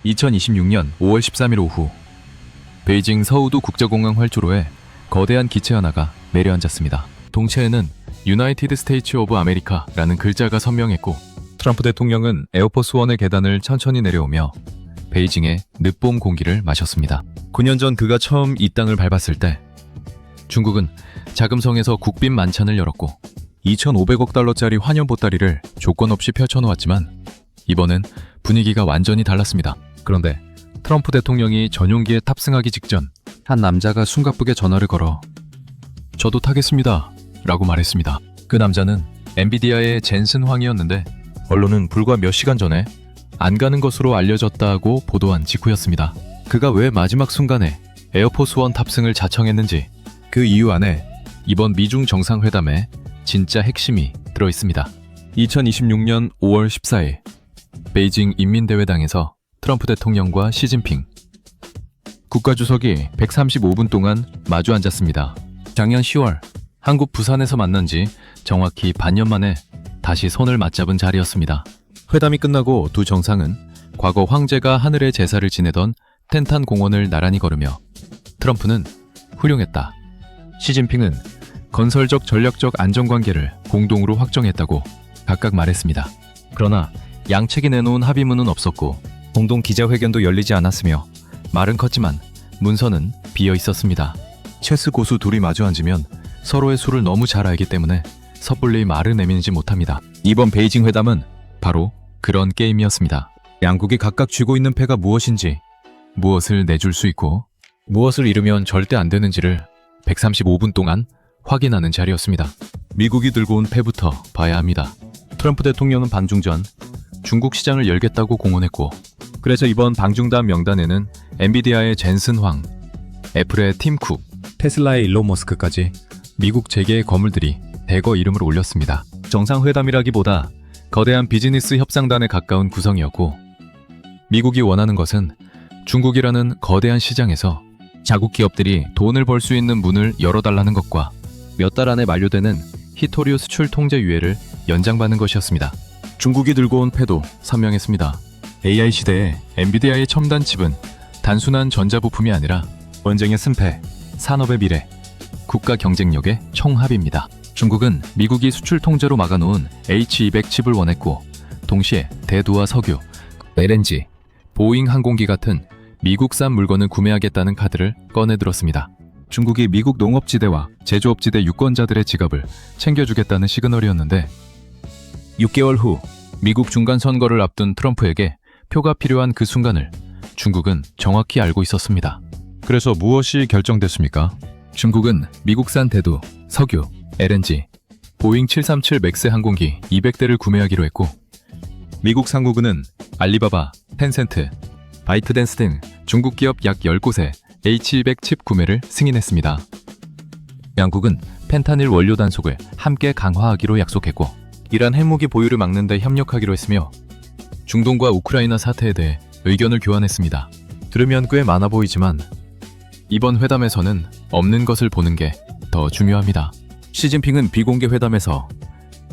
2026년 5월 13일 오후 베이징 서우두 국제공항 활주로에 거대한 기체 하나가 내려앉았습니다. 동체에는 유나이티드 스테이츠 오브 아메리카라는 글자가 선명했고 트럼프 대통령은 에어포스 원의 계단을 천천히 내려오며 베이징의 늦봄 공기를 마셨습니다. 9년 전 그가 처음 이 땅을 밟았을 때 중국은 자금성에서 국빈 만찬을 열었고 2,500억 달러짜리 환영 보따리를 조건 없이 펼쳐놓았지만 이번엔 분위기가 완전히 달랐습니다. 그런데 트럼프 대통령이 전용기에 탑승하기 직전 한 남자가 숨가쁘게 전화를 걸어 "저도 타겠습니다" 라고 말했습니다. 그 남자는 엔비디아의 젠슨 황이었는데 언론은 불과 몇 시간 전에 안 가는 것으로 알려졌다고 보도한 직후였습니다. 그가 왜 마지막 순간에 에어포스 원 탑승을 자청했는지 그 이유 안에 이번 미중 정상회담의 진짜 핵심이 들어있습니다. 2026년 5월 14일 베이징 인민대회당에서 트럼프 대통령과 시진핑 국가주석이 135분 동안 마주 앉았습니다. 작년 10월 한국 부산에서 만난 지 정확히 반년 만에 다시 손을 맞잡은 자리였습니다. 회담이 끝나고 두 정상은 과거 황제가 하늘의 제사를 지내던 텐탄 공원을 나란히 걸으며 트럼프는 "훌륭했다", 시진핑은 "건설적 전략적 안정관계를 공동으로 확정했다고" 각각 말했습니다. 그러나 양측이 내놓은 합의문은 없었고 공동 기자회견도 열리지 않았으며 말은 컸지만 문서는 비어 있었습니다. 체스 고수 둘이 마주 앉으면 서로의 수를 너무 잘 알기 때문에 섣불리 말을 내밀지 못합니다. 이번 베이징 회담은 바로 그런 게임이었습니다. 양국이 각각 쥐고 있는 패가 무엇인지, 무엇을 내줄 수 있고 무엇을 잃으면 절대 안 되는지를 135분 동안 확인하는 자리였습니다. 미국이 들고 온 패부터 봐야 합니다. 트럼프 대통령은 방중 전 중국 시장을 열겠다고 공언했고 그래서 이번 방중단 명단에는 엔비디아의 젠슨 황, 애플의 팀 쿡, 테슬라의 일론 머스크까지 미국 재계의 거물들이 대거 이름을 올렸습니다. 정상회담이라기보다 거대한 비즈니스 협상단에 가까운 구성이었고 미국이 원하는 것은 중국이라는 거대한 시장에서 자국 기업들이 돈을 벌 수 있는 문을 열어달라는 것과 몇 달 안에 만료되는 히토류 수출 통제 유예를 연장받는 것이었습니다. 중국이 들고 온 패도 선명했습니다. AI 시대에 엔비디아의 첨단 칩은 단순한 전자부품이 아니라 전쟁의 승패, 산업의 미래, 국가 경쟁력의 총합입니다. 중국은 미국이 수출 통제로 막아놓은 H200 칩을 원했고 동시에 대두와 석유, LNG, 보잉 항공기 같은 미국산 물건을 구매하겠다는 카드를 꺼내들었습니다. 중국이 미국 농업지대와 제조업지대 유권자들의 지갑을 챙겨주겠다는 시그널이었는데 6개월 후 미국 중간선거를 앞둔 트럼프에게 표가 필요한 그 순간을 중국은 정확히 알고 있었습니다. 그래서 무엇이 결정됐습니까? 중국은 미국산 대두, 석유, LNG, 보잉 737 맥스 항공기 200대를 구매하기로 했고 미국 상무부는 알리바바, 텐센트, 바이트댄스 등 중국 기업 약 10곳에 H200 칩 구매를 승인했습니다. 양국은 펜타닐 원료 단속을 함께 강화하기로 약속했고 이란 핵무기 보유를 막는 데 협력하기로 했으며 중동과 우크라이나 사태에 대해 의견을 교환했습니다. 들으면 꽤 많아 보이지만 이번 회담에서는 없는 것을 보는 게 더 중요합니다. 시진핑은 비공개 회담에서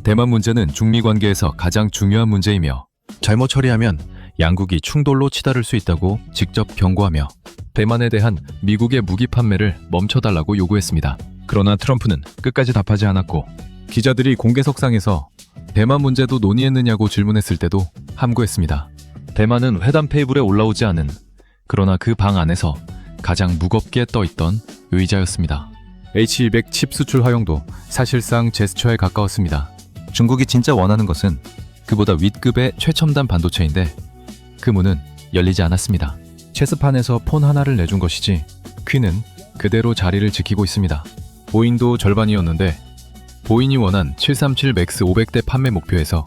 대만 문제는 중미 관계에서 가장 중요한 문제이며 잘못 처리하면 양국이 충돌로 치달을 수 있다고 직접 경고하며 대만에 대한 미국의 무기 판매를 멈춰달라고 요구했습니다. 그러나 트럼프는 끝까지 답하지 않았고 기자들이 공개석상에서 대만 문제도 논의했느냐고 질문했을 때도 함구했습니다. 대만은 회담 테이블에 올라오지 않은 그러나 그 방 안에서 가장 무겁게 떠있던 의자였습니다. H200 칩 수출 허용도 사실상 제스처에 가까웠습니다. 중국이 진짜 원하는 것은 그보다 윗급의 최첨단 반도체인데 그 문은 열리지 않았습니다. 체스판에서 폰 하나를 내준 것이지 퀸은 그대로 자리를 지키고 있습니다. 보잉도 절반이었는데 보잉이 원한 737 맥스 500대 판매 목표에서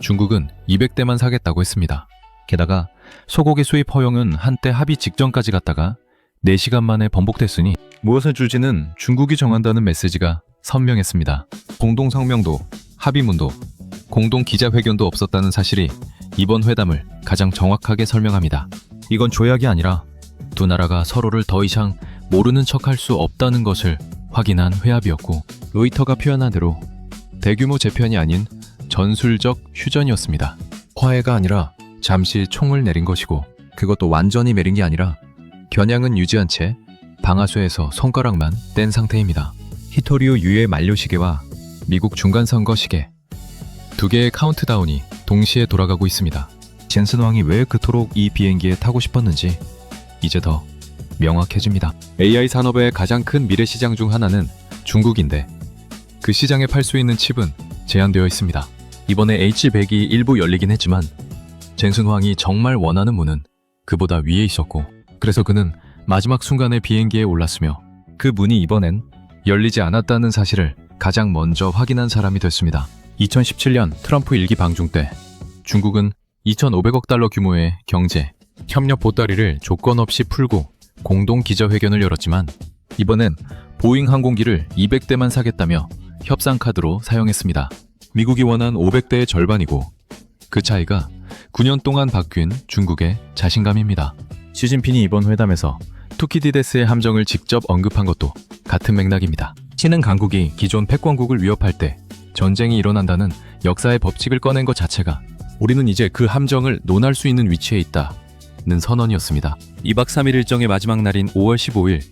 중국은 200대만 사겠다고 했습니다. 게다가 소고기 수입 허용은 한때 합의 직전까지 갔다가 4시간 만에 번복됐으니 무엇을 줄지는 중국이 정한다는 메시지가 선명했습니다. 공동성명도 합의문도 공동 기자회견도 없었다는 사실이 이번 회담을 가장 정확하게 설명합니다. 이건 조약이 아니라 두 나라가 서로를 더 이상 모르는 척할 수 없다는 것을 확인한 회합이었고 로이터가 표현한 대로 대규모 재편이 아닌 전술적 휴전이었습니다. 화해가 아니라 잠시 총을 내린 것이고 그것도 완전히 매린 게 아니라 겨냥은 유지한 채 방아쇠에서 손가락만 뗀 상태입니다. 히토리오 유의 만료 시계와 미국 중간선거 시계, 두 개의 카운트다운이 동시에 돌아가고 있습니다. 젠슨 왕이 왜 그토록 이 비행기에 타고 싶었는지 이제 더 명확해집니다. AI 산업의 가장 큰 미래 시장 중 하나는 중국인데 그 시장에 팔 수 있는 칩은 제한되어 있습니다. 이번에 H100이 일부 열리긴 했지만 젠슨 황이 정말 원하는 문은 그보다 위에 있었고, 그래서 그는 마지막 순간에 비행기에 올랐으며 그 문이 이번엔 열리지 않았다는 사실을 가장 먼저 확인한 사람이 됐습니다. 2017년 트럼프 1기 방중 때 중국은 2,500억 달러 규모의 경제 협력 보따리를 조건 없이 풀고 공동 기자회견을 열었지만 이번엔 보잉 항공기를 200대만 사겠다며 협상 카드로 사용했습니다. 미국이 원한 500대의 절반이고 그 차이가 9년 동안 바뀐 중국의 자신감입니다. 시진핑이 이번 회담에서 투키디데스의 함정을 직접 언급한 것도 같은 맥락입니다. 신흥 강국이 기존 패권국을 위협할 때 전쟁이 일어난다는 역사의 법칙을 꺼낸 것 자체가 우리는 이제 그 함정을 논할 수 있는 위치에 있다는 선언이었습니다. 2박 3일 일정의 마지막 날인 5월 15일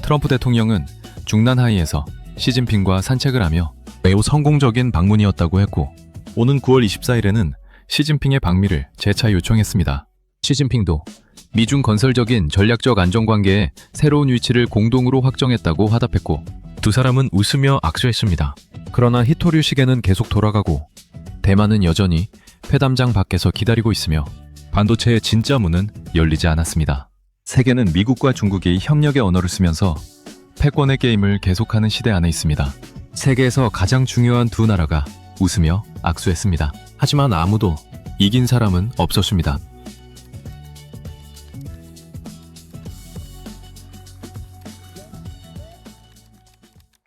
트럼프 대통령은 중난 하이에서 시진핑과 산책을 하며 매우 성공적인 방문이었다고 했고, 오는 9월 24일에는 시진핑의 방미를 재차 요청했습니다. 시진핑도 미중 건설적인 전략적 안정관계에 새로운 위치를 공동으로 확정했다고 화답했고, 두 사람은 웃으며 악수했습니다. 그러나 히토류 시계는 계속 돌아가고 대만은 여전히 회담장 밖에서 기다리고 있으며 반도체의 진짜 문은 열리지 않았습니다. 세계는 미국과 중국이 협력의 언어를 쓰면서 패권의 게임을 계속하는 시대 안에 있습니다. 세계에서 가장 중요한 두 나라가 웃으며 악수했습니다. 하지만 아무도 이긴 사람은 없었습니다.